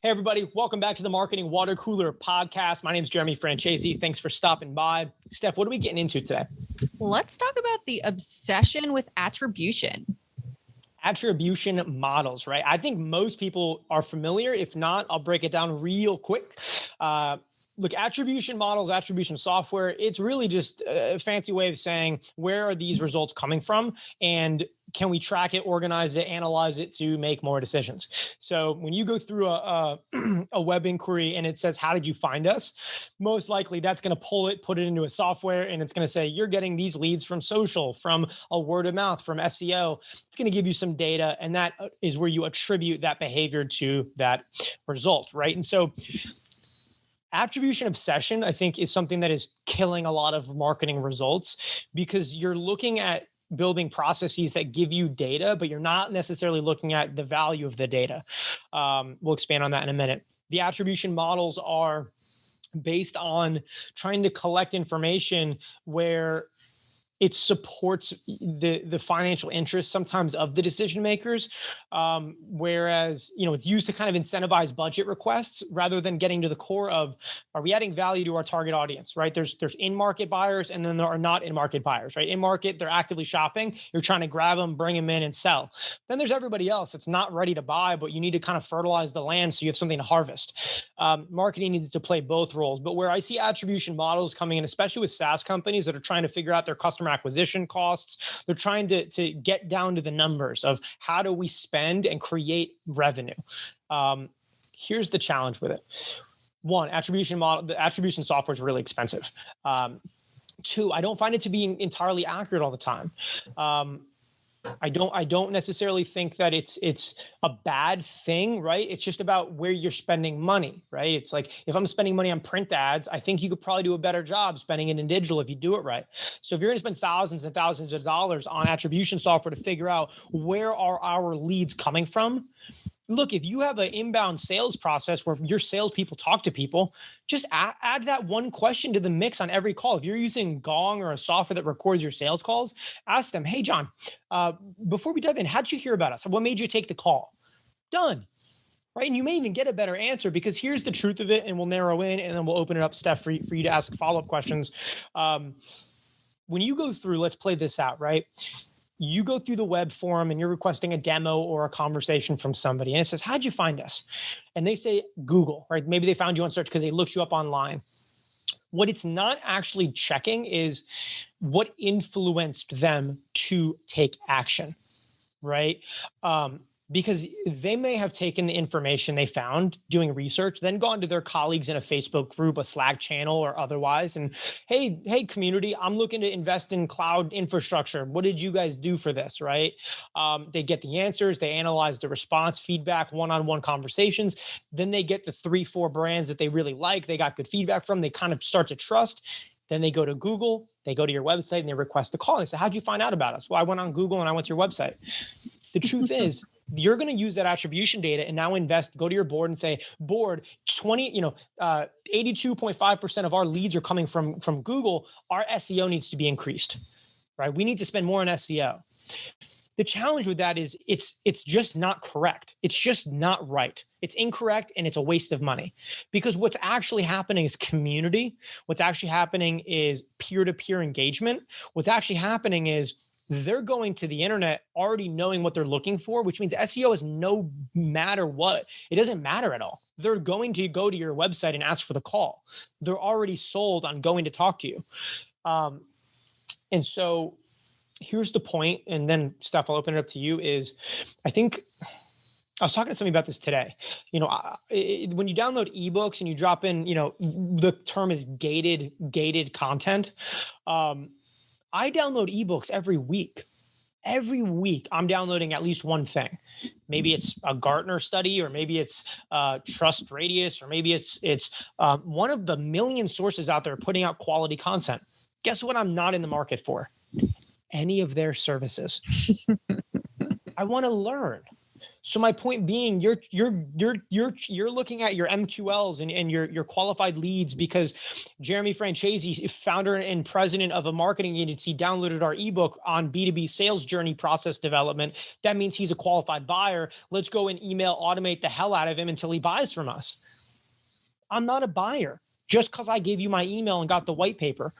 Hey, everybody. Welcome back to the Marketing Water Cooler podcast. My name is Jeremy Francesi. Thanks for stopping by. Steph, what are we getting into today? Let's talk about the obsession with attribution. Attribution models, right? I think most people are familiar. If not, I'll break it down real quick. Look, attribution models, attribution software, it's really just a fancy way of saying, where are these results coming from? And can we track it, organize it, analyze it to make more decisions? So when you go through a web inquiry and it says, how did you find us? Most likely that's going to pull it, put it into a software, and it's going to say, you're getting these leads from social, from a word of mouth, from SEO. It's going to give you some data, and that is where you attribute that behavior to that result, right? And so attribution obsession, I think, is something that is killing a lot of marketing results because you're looking at building processes that give you data, but you're not necessarily looking at the value of the data. We'll expand on that in a minute. The attribution models are based on trying to collect information where it supports the financial interests sometimes of the decision makers, whereas it's used to kind of incentivize budget requests rather than getting to the core of, are we adding value to our target audience, right? There's in-market buyers, and then there are not in-market buyers, right? In-market, they're actively shopping. You're trying to grab them, bring them in, and sell. Then there's everybody else that's not ready to buy, but you need to kind of fertilize the land so you have something to harvest. Marketing needs to play both roles, but where I see attribution models coming in, especially with SaaS companies that are trying to figure out their customer acquisition costs. They're trying to get down to the numbers of how do we spend and create revenue. Here's the challenge with it. One, the attribution software is really expensive. Two, I don't find it to be entirely accurate all the time. I don't necessarily think that it's a bad thing, right? It's just about where you're spending money, right? It's like, if I'm spending money on print ads, I think you could probably do a better job spending it in digital if you do it right. So if you're going to spend thousands and thousands of dollars on attribution software to figure out where are our leads coming from, look, if you have an inbound sales process where your salespeople talk to people, just add that one question to the mix on every call. If you're using Gong or a software that records your sales calls, ask them, hey, John, before we dive in, how'd you hear about us? What made you take the call? Done. Right. And you may even get a better answer, because here's the truth of it, and we'll narrow in, and then we'll open it up, Steph, for you to ask follow-up questions. When you go through, let's play this out, right? You go through the web forum and you're requesting a demo or a conversation from somebody, and it says, how'd you find us? And they say Google, right? Maybe they found you on search because they looked you up online. What it's not actually checking is what influenced them to take action, right? Because they may have taken the information they found doing research, then gone to their colleagues in a Facebook group, a Slack channel, or otherwise, and hey, community, I'm looking to invest in cloud infrastructure. What did you guys do for this, right? They get the answers, they analyze the response, feedback, one-on-one conversations. Then they get the 3-4 brands that they really like, they got good feedback from, they kind of start to trust. Then they go to Google, they go to your website, and they request a call. And they say, how'd you find out about us? Well, I went on Google and I went to your website. The truth is, you're going to use that attribution data and now go to your board and say, board, 82.5% of our leads are coming from Google. Our SEO needs to be increased, right? We need to spend more on SEO. The challenge with that is it's just not correct. It's just not right. It's incorrect, and it's a waste of money, because what's actually happening is community. What's actually happening is peer-to-peer engagement. What's actually happening is they're going to the internet already knowing what they're looking for, which means SEO is no matter what. It doesn't matter at all. They're going to go to your website and ask for the call. They're already sold on going to talk to you. And so here's the point, and then Steph, I'll open it up to you, is I think I was talking to somebody about this today. When you download ebooks and you drop in, the term is gated content. I download ebooks every week. Every week, I'm downloading at least one thing. Maybe it's a Gartner study, or maybe it's Trust Radius, or maybe it's one of the million sources out there putting out quality content. Guess what I'm not in the market for? Any of their services. I want to learn. So my point being, you're looking at your MQLs and your qualified leads because Jeremy Francesi, founder and president of a marketing agency, downloaded our ebook on B2B sales journey process development. That means he's a qualified buyer. Let's go and email automate the hell out of him until he buys from us. I'm not a buyer just because I gave you my email and got the white paper.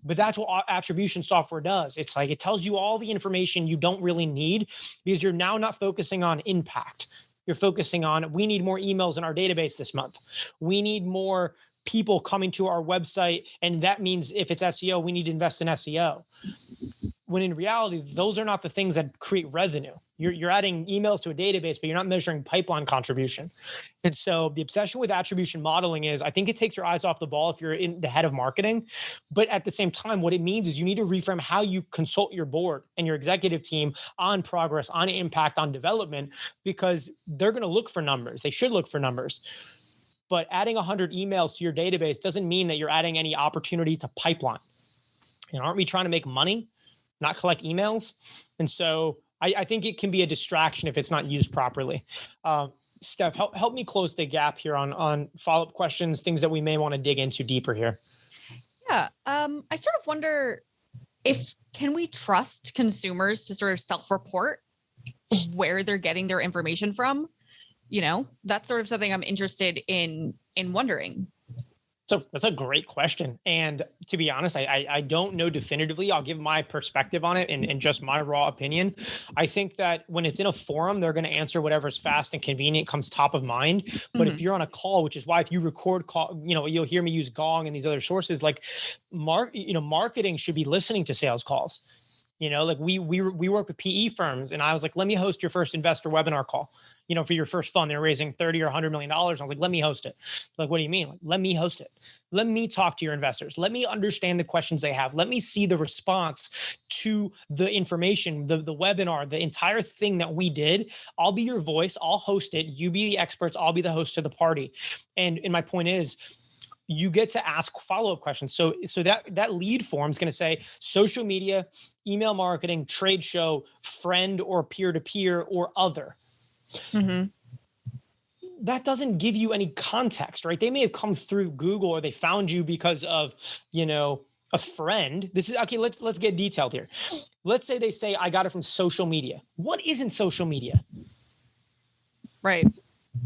But that's what attribution software does. It's like it tells you all the information you don't really need because you're now not focusing on impact. You're focusing on, we need more emails in our database this month. We need more people coming to our website. And that means if it's SEO, we need to invest in SEO. When in reality, those are not the things that create revenue. You're adding emails to a database, but you're not measuring pipeline contribution. And so the obsession with attribution modeling is, I think it takes your eyes off the ball if you're in the head of marketing. But at the same time, what it means is you need to reframe how you consult your board and your executive team on progress, on impact, on development, because they're going to look for numbers. They should look for numbers. But adding 100 emails to your database doesn't mean that you're adding any opportunity to pipeline. And aren't we trying to make money, not collect emails? And so I think it can be a distraction if it's not used properly. Steph, help me close the gap here on follow-up questions, things that we may want to dig into deeper here. Yeah. I sort of wonder can we trust consumers to sort of self-report where they're getting their information from? That's sort of something I'm interested in wondering. So that's a great question. And to be honest, I don't know definitively. I'll give my perspective on it and just my raw opinion. I think that when it's in a forum, they're going to answer whatever's fast and convenient comes top of mind. But if you're on a call, which is why if you record call, you'll hear me use Gong and these other sources, like marketing should be listening to sales calls. Like we work with PE firms, and I was like, let me host your first investor webinar call. For your first fund, they're raising $30 or $100 million. I was like, let me host it. Like, what do you mean? Like, let me host it. Let me talk to your investors. Let me understand the questions they have. Let me see the response to the information, the webinar, the entire thing that we did. I'll be your voice. I'll host it. You be the experts. I'll be the host of the party. And my point is, you get to ask follow-up questions. So that lead form is going to say social media, email marketing, trade show, friend or peer-to-peer or other. Mm-hmm. That doesn't give you any context, right? They may have come through Google or they found you because of, a friend. This is okay. Let's get detailed here. Let's say they say, I got it from social media. What isn't social media? Right.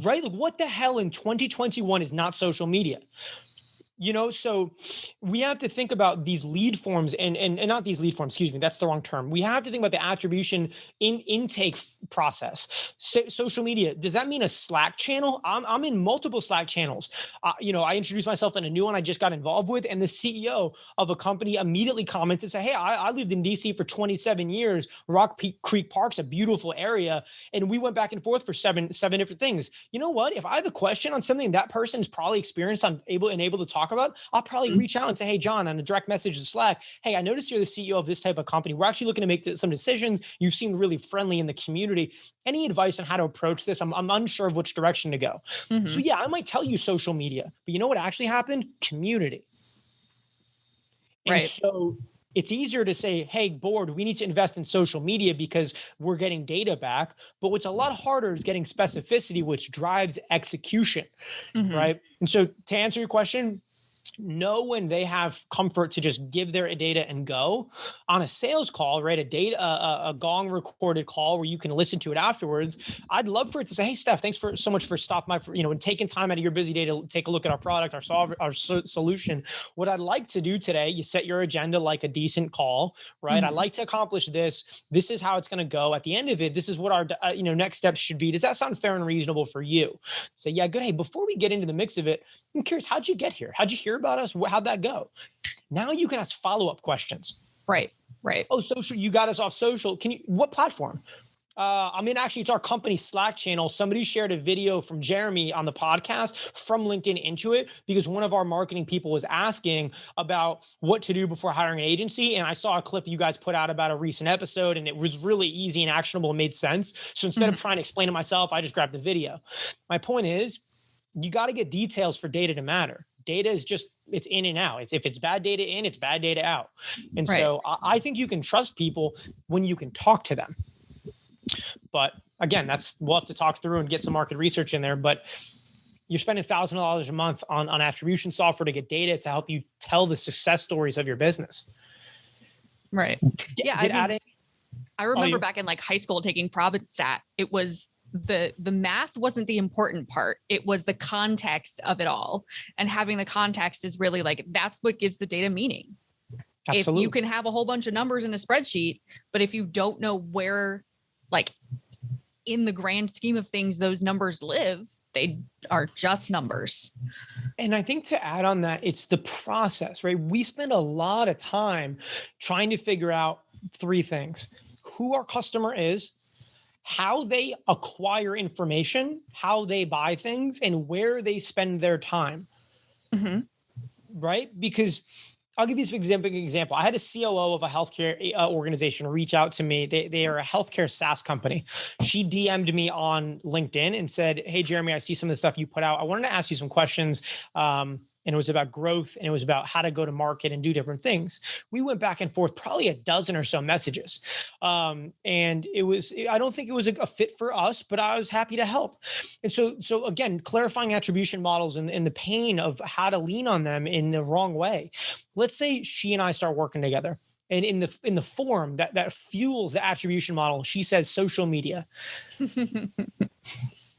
Like what the hell in 2021 is not social media? So we have to think about these lead forms and not these lead forms, excuse me, that's the wrong term. We have to think about the attribution intake process. Social media, does that mean a Slack channel? I'm in multiple Slack channels. I introduced myself in a new one I just got involved with, and the CEO of a company immediately commented and said, hey, I lived in DC for 27 years. Rock Creek Park's a beautiful area. And we went back and forth for seven different things. You know what? If I have a question on something that person's probably experienced, I'm able to talk about, I'll probably reach out and say, hey, John, on a direct message to Slack, hey, I noticed you're the CEO of this type of company. We're actually looking to make some decisions. You seem really friendly in the community. Any advice on how to approach this? I'm unsure of which direction to go. Mm-hmm. So yeah, I might tell you social media, but you know what actually happened? Community. And so it's easier to say, hey, board, we need to invest in social media because we're getting data back. But what's a lot harder is getting specificity, which drives execution, right? And so to answer your question, know when they have comfort to just give their data and go. On a sales call, right? A Gong recorded call where you can listen to it afterwards. I'd love for it to say, hey, Steph, thanks so much for stopping by, and taking time out of your busy day to take a look at our product, our solution. What I'd like to do today, you set your agenda like a decent call, right? I'd like to accomplish this. This is how it's going to go. At the end of it, this is what our next steps should be. Does that sound fair and reasonable for you? Say, yeah, good. Hey, before we get into the mix of it, I'm curious, how'd you get here? How'd you hear about us? How'd that go? Now you can ask follow-up questions. Right. Oh, social, you got us off social. What platform? Actually, it's our company Slack channel. Somebody shared a video from Jeremy on the podcast from LinkedIn into it because one of our marketing people was asking about what to do before hiring an agency. And I saw a clip you guys put out about a recent episode, and it was really easy and actionable and made sense. So instead of trying to explain it myself, I just grabbed the video. My point is, you got to get details for data to matter. Data is just, it's in and out. If it's bad data in, it's bad data out. And so I think you can trust people when you can talk to them. But again, we'll have to talk through and get some market research in there, but you're spending $1,000 a month on attribution software to get data to help you tell the success stories of your business. Right. Yeah. I remember back in like high school taking prob and stat. It was the math wasn't the important part. It was the context of it all. And having the context is really like, that's what gives the data meaning. Absolutely. If you can have a whole bunch of numbers in a spreadsheet, but if you don't know where, like in the grand scheme of things, those numbers live, they are just numbers. And I think to add on that, it's the process, right? We spend a lot of time trying to figure out three things: who our customer is, how they acquire information, how they buy things, and where they spend their time. Mm-hmm. Right? Because I'll give you some example. I had a COO of a healthcare organization reach out to me. They are a healthcare SaaS company. She DM'd me on LinkedIn and said, "Hey, Jeremy, I see some of the stuff you put out. I wanted to ask you some questions." And it was about growth, and it was about how to go to market and do different things. We went back and forth probably a dozen or so messages. And I don't think it was a fit for us, but I was happy to help. And so again, clarifying attribution models and the pain of how to lean on them in the wrong way. Let's say she and I start working together. And in the form that fuels the attribution model, she says social media.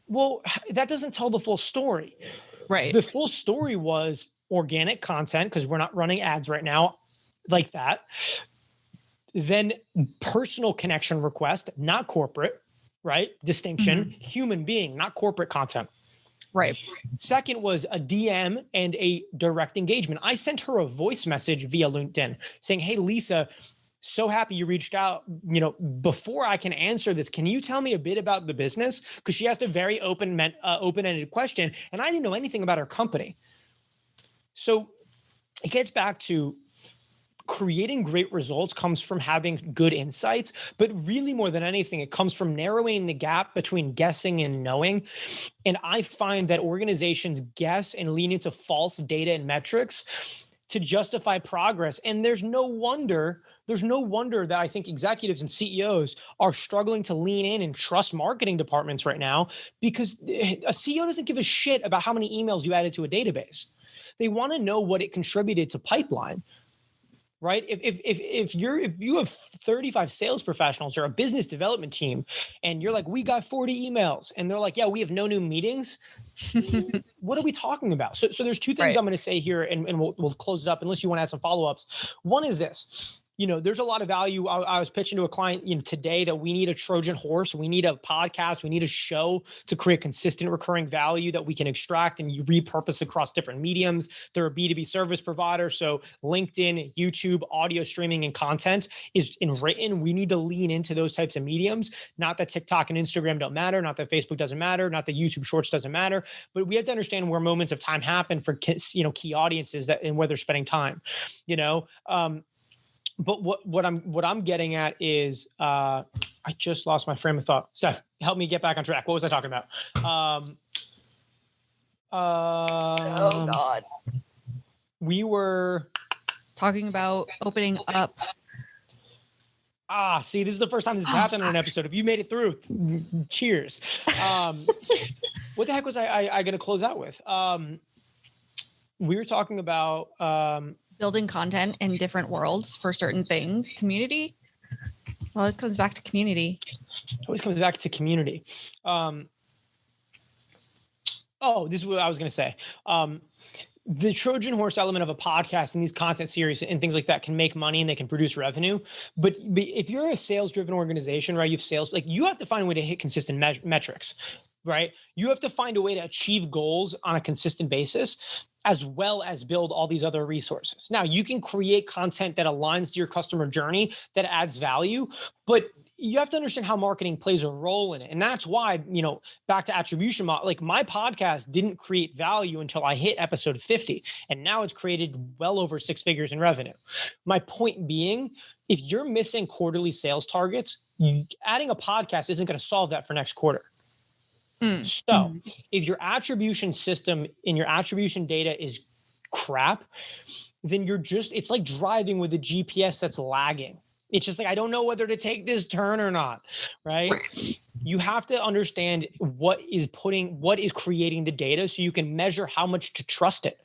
Well, that doesn't tell the full story. Right. The full story was organic content, because we're not running ads right now like that. Then personal connection request, not corporate, right? Distinction, mm-hmm. Human being, not corporate content. Right. Second was a DM and a direct engagement. I sent her a voice message via LinkedIn saying, "Hey, Lisa, so happy you reached out. Before I can answer this, can you tell me a bit about the business?" Because she asked a very open-ended question, and I didn't know anything about her company. So it gets back to creating great results comes from having good insights, but really more than anything, it comes from narrowing the gap between guessing and knowing. And I find that organizations guess and lean into false data and metrics to justify progress. And there's no wonder that I think executives and CEOs are struggling to lean in and trust marketing departments right now, because a CEO doesn't give a shit about how many emails you added to a database. They want to know what it contributed to pipeline. Right? If you have 35 sales professionals or a business development team, and you're like, "We got 40 emails," and they're like, "Yeah, we have no new meetings." What are we talking about? So there's two things I'm going to say here, and we'll close it up unless you want to add some follow-ups. One is this. There's a lot of value. I was pitching to a client, today, that we need a Trojan horse. We need a podcast. We need a show to create consistent recurring value that we can extract and you repurpose across different mediums. They're a B2B service provider. So LinkedIn, YouTube, audio streaming, and content is in written. We need to lean into those types of mediums. Not that TikTok and Instagram don't matter. Not that Facebook doesn't matter. Not that YouTube Shorts doesn't matter. But we have to understand where moments of time happen for key audiences and where they're spending time. But what I'm getting at is I just lost my frame of thought. Steph, help me get back on track. What was I talking about? Oh God. We were talking about opening up. See, this is the first time this has happened on an episode. If you made it through, cheers. What the heck was I going to close out with? We were talking about building content in different worlds for certain things. Community. Well, this comes back to community. This is what I was going to say. The Trojan horse element of a podcast and these content series and things like that can make money and they can produce revenue. But if you're a sales-driven organization, right, you have sales, you have to find a way to hit consistent metrics, right? You have to find a way to achieve goals on a consistent basis, as well as build all these other resources. Now, you can create content that aligns to your customer journey, that adds value, but you have to understand how marketing plays a role in it. And that's why, back to attribution, my podcast didn't create value until I hit episode 50. And now it's created well over 6 figures in revenue. My point being, if you're missing quarterly sales targets, adding a podcast isn't going to solve that for next quarter. So if your attribution system and your attribution data is crap, then it's like driving with a GPS that's lagging. It's just like, I don't know whether to take this turn or not, right? You have to understand what is creating the data so you can measure how much to trust it.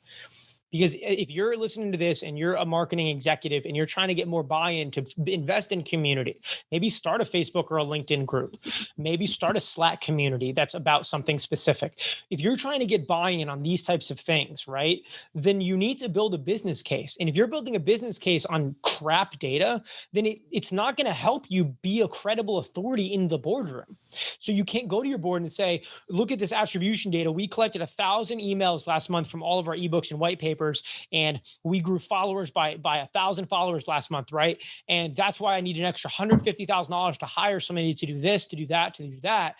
Because if you're listening to this and you're a marketing executive and you're trying to get more buy-in to invest in community, maybe start a Facebook or a LinkedIn group, maybe start a Slack community that's about something specific. If you're trying to get buy-in on these types of things, right, then you need to build a business case. And if you're building a business case on crap data, then it's not going to help you be a credible authority in the boardroom. So you can't go to your board and say, look at this attribution data. We collected 1,000 emails last month from all of our ebooks and white papers, and we grew followers by 1,000 followers last month, right? And that's why I need an extra $150,000 to hire somebody to do this, to do that, to do that.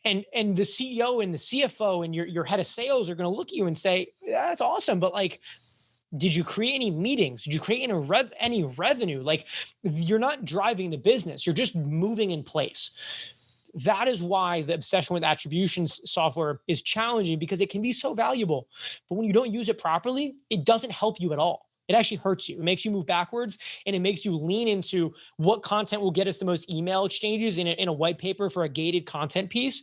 And the CEO and the CFO and your head of sales are going to look at you and say, yeah, that's awesome, but like, did you create any meetings? Did you create any revenue? Like, you're not driving the business. You're just moving in place. That is why the obsession with attribution software is challenging, because it can be so valuable. But when you don't use it properly, it doesn't help you at all. It actually hurts you. It makes you move backwards, and it makes you lean into what content will get us the most email exchanges in a white paper for a gated content piece.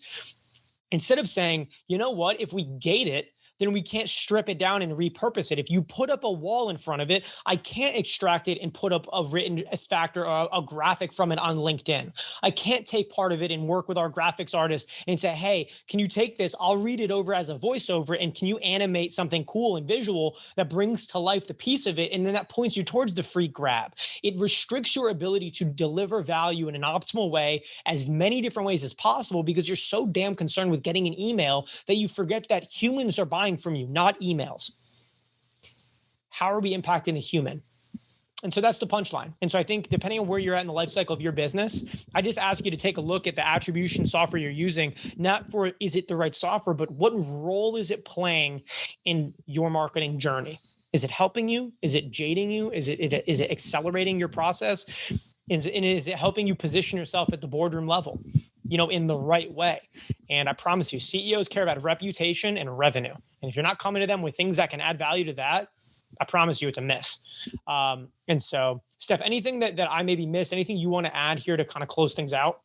Instead of saying, you know what, if we gate it, then we can't strip it down and repurpose it. If you put up a wall in front of it, I can't extract it and put up a written fact or a graphic from it on LinkedIn. I can't take part of it and work with our graphics artist and say, hey, can you take this? I'll read it over as a voiceover, and can you animate something cool and visual that brings to life the piece of it? And then that points you towards the free grab. It restricts your ability to deliver value in an optimal way, as many different ways as possible, because you're so damn concerned with getting an email that you forget that humans are buying from you, not emails. How are we impacting the human? And so that's the punchline. And so I think depending on where you're at in the life cycle of your business, I just ask you to take a look at the attribution software you're using, not for is it the right software, but what role is it playing in your marketing journey? Is it helping you? Is it jading you? Is it accelerating your process? Is it helping you position yourself at the boardroom level, in the right way? And I promise you, CEOs care about reputation and revenue. And if you're not coming to them with things that can add value to that, I promise you it's a miss. And so, Steph, anything that I maybe missed, anything you want to add here to kind of close things out?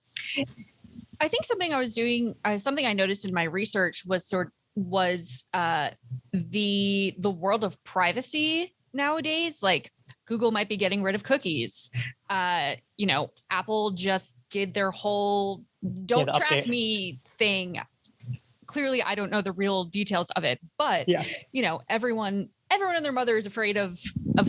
I think something I was doing, something I noticed in my research was the world of privacy nowadays. Like, Google might be getting rid of cookies. Apple just did their whole don't track update me thing. Clearly, I don't know the real details of it, but everyone and their mother is afraid of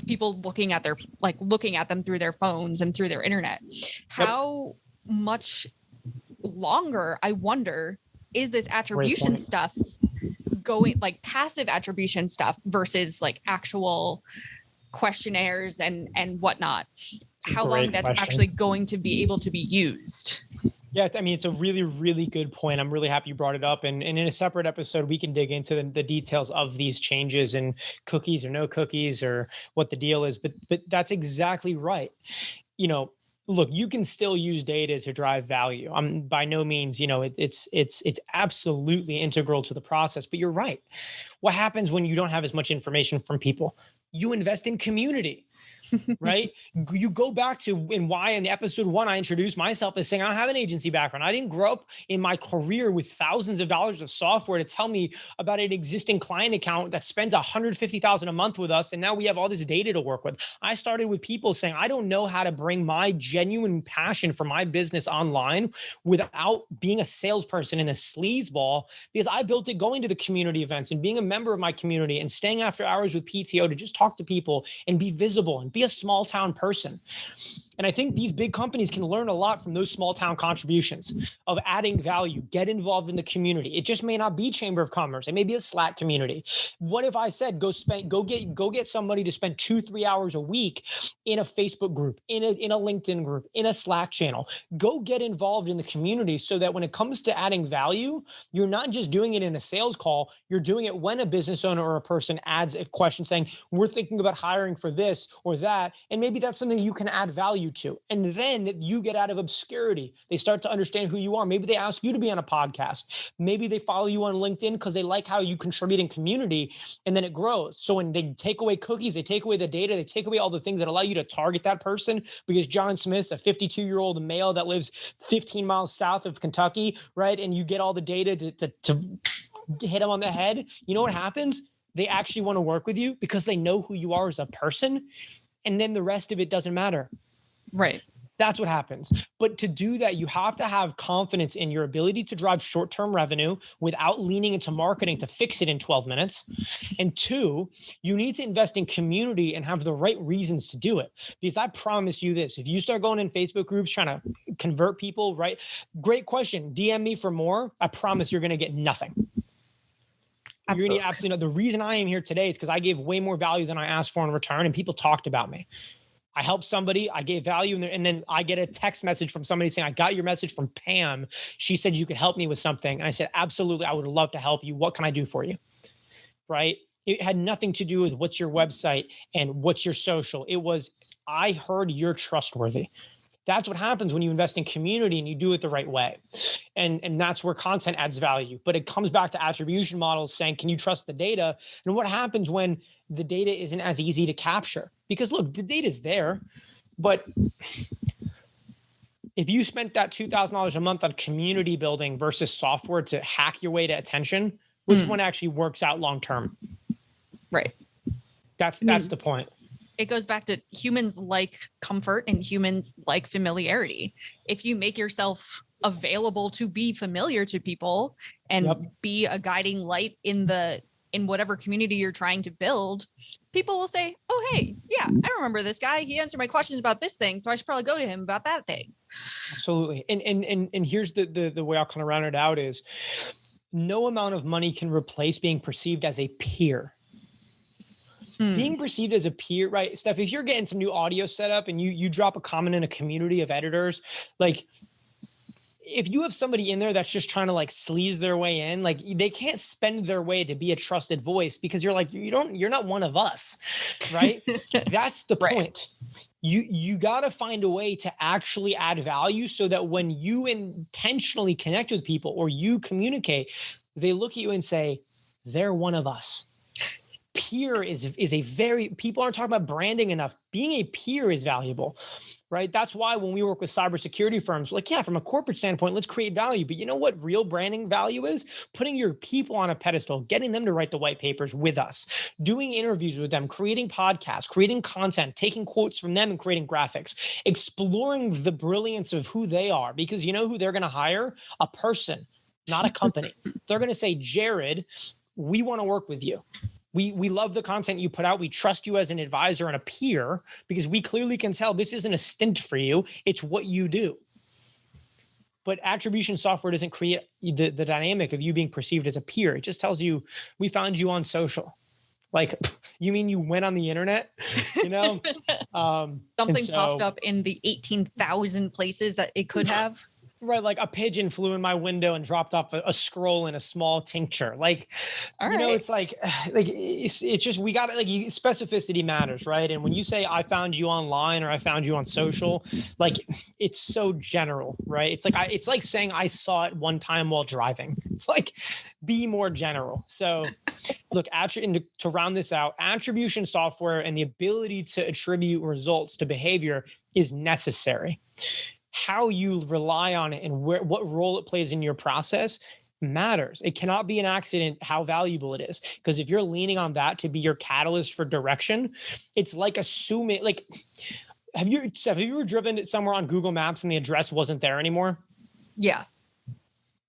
people looking at them through their phones and through their internet. How much longer, I wonder, is this attribution stuff going, like passive attribution stuff versus like actual questionnaires and whatnot? How long that's actually going to be able to be used? Yeah, I mean, it's a really, really good point. I'm really happy you brought it up. And in a separate episode, we can dig into the details of these changes and cookies or no cookies or what the deal is. But that's exactly right. Look, you can still use data to drive value. By no means, it's absolutely integral to the process. But you're right. What happens when you don't have as much information from people? You invest in community. Right? You go back to why in episode 1, I introduced myself as saying I don't have an agency background. I didn't grow up in my career with thousands of dollars of software to tell me about an existing client account that spends $150,000 a month with us. And now we have all this data to work with. I started with people saying, I don't know how to bring my genuine passion for my business online without being a salesperson and a sleazeball, because I built it going to the community events and being a member of my community and staying after hours with PTO to just talk to people and be visible and be a small town person. And I think these big companies can learn a lot from those small town contributions of adding value, get involved in the community. It just may not be Chamber of Commerce. It may be a Slack community. What if I said, go get somebody to spend 2-3 hours a week in a Facebook group, in a LinkedIn group, in a Slack channel. Go get involved in the community so that when it comes to adding value, you're not just doing it in a sales call. You're doing it when a business owner or a person adds a question saying, we're thinking about hiring for this or that. And maybe that's something you can add value value to. And then you get out of obscurity. They start to understand who you are. Maybe they ask you to be on a podcast. Maybe they follow you on LinkedIn because they like how you contribute in community, and then it grows. So when they take away cookies, they take away the data, they take away all the things that allow you to target that person, because John Smith's a 52-year-old male that lives 15 miles south of Kentucky, right? And you get all the data to hit him on the head. You know what happens? They actually want to work with you because they know who you are as a person. And then the rest of it doesn't matter. Right. That's what happens. But to do that, you have to have confidence in your ability to drive short-term revenue without leaning into marketing to fix it in 12 minutes. And two, you need to invest in community and have the right reasons to do it. Because I promise you this, if you start going in Facebook groups trying to convert people, right? Great question. DM me for more. I promise you're going to get nothing. You're going to get absolutely no. The reason I am here today is because I gave way more value than I asked for in return, and people talked about me. I helped somebody, I gave value, and then I get a text message from somebody saying, I got your message from Pam. She said you could help me with something. And I said, absolutely, I would love to help you. What can I do for you? Right? It had nothing to do with what's your website and what's your social. It was, I heard you're trustworthy. That's what happens when you invest in community and you do it the right way. And that's where content adds value. But it comes back to attribution models saying, can you trust the data? And what happens when the data isn't as easy to capture? Because look, the data is there, but if you spent that $2,000 a month on community building versus software to hack your way to attention, which one actually works out long-term? Right. That's the point. It goes back to humans like comfort and humans like familiarity. If you make yourself available to be familiar to people and be a guiding light in whatever community you're trying to build, people will say, oh, hey, yeah, I remember this guy. He answered my questions about this thing, so I should probably go to him about that thing. Absolutely. And here's the way I'll kind of round it out is no amount of money can replace being perceived as a peer. Being perceived as a peer, right? Steph, if you're getting some new audio set up and you drop a comment in a community of editors, like if you have somebody in there that's just trying to like sleaze their way in, like they can't spend their way to be a trusted voice because you're like, you're not one of us, right? That's the point. You got to find a way to actually add value so that when you intentionally connect with people or you communicate, they look at you and say, they're one of us. Peer is a very, people aren't talking about branding enough. Being a peer is valuable, right? That's why when we work with cybersecurity firms, like, yeah, from a corporate standpoint, let's create value. But you know what real branding value is? Putting your people on a pedestal, getting them to write the white papers with us, doing interviews with them, creating podcasts, creating content, taking quotes from them and creating graphics, exploring the brilliance of who they are, because you know who they're going to hire? A person, not a company. They're going to say, Jared, we want to work with you. We love the content you put out. We trust you as an advisor and a peer because we clearly can tell this isn't a stint for you. It's what you do. But attribution software doesn't create the dynamic of you being perceived as a peer. It just tells you, we found you on social. Like, you mean you went on the internet, you know? Something popped up in the 18,000 places that it could have. Right, like a pigeon flew in my window and dropped off a scroll in a small tincture. Like, it's like it's just, we got to, like, specificity matters, right? And when you say I found you online or I found you on social, like it's so general, right? It's like saying I saw it one time while driving. It's like, be more general. So, look, to round this out, attribution software and the ability to attribute results to behavior is necessary. How you rely on it and what role it plays in your process matters. It cannot be an accident how valuable it is. Because if you're leaning on that to be your catalyst for direction, it's like assuming, like, have you ever driven somewhere on Google Maps and the address wasn't there anymore? Yeah.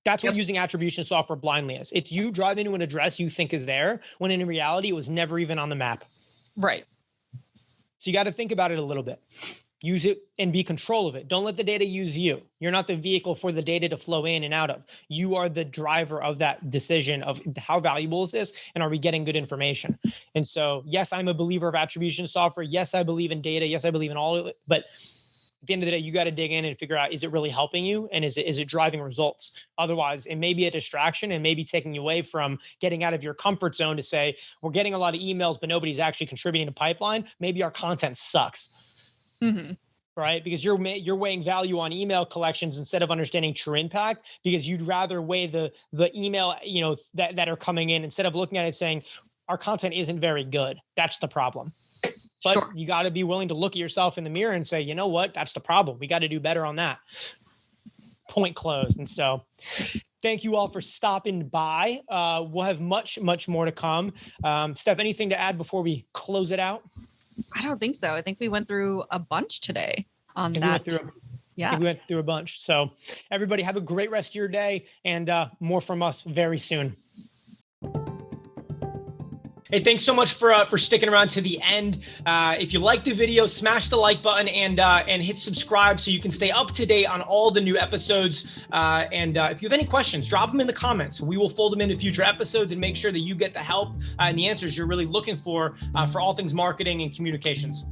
That's what using attribution software blindly is. It's you driving to an address you think is there, when in reality, it was never even on the map. Right. So you got to think about it a little bit. Use it and be control of it. Don't let the data use you. You're not the vehicle for the data to flow in and out of. You are the driver of that decision of how valuable is this and are we getting good information? And so, yes, I'm a believer of attribution software. Yes, I believe in data. Yes, I believe in all of it. But at the end of the day, you got to dig in and figure out, is it really helping you? And is it driving results? Otherwise, it may be a distraction and maybe taking you away from getting out of your comfort zone to say, we're getting a lot of emails, but nobody's actually contributing to pipeline. Maybe our content sucks. Mm-hmm. right? Because you're weighing value on email collections instead of understanding true impact, because you'd rather weigh the email, that are coming in, instead of looking at it saying our content isn't very good. That's the problem. But Sure. you got to be willing to look at yourself in the mirror and say, you know what, that's the problem. We got to do better on that. Point closed. And so thank you all for stopping by. We'll have much, much more to come. Steph, anything to add before we close it out? I don't think so. I think we went through a bunch today on that. I think we went through a bunch. So everybody have a great rest of your day, and more from us very soon. Hey, thanks so much for sticking around to the end. If you liked the video, smash the like button and hit subscribe so you can stay up to date on all the new episodes. And if you have any questions, drop them in the comments. We will fold them into future episodes and make sure that you get the help and the answers you're really looking for all things marketing and communications.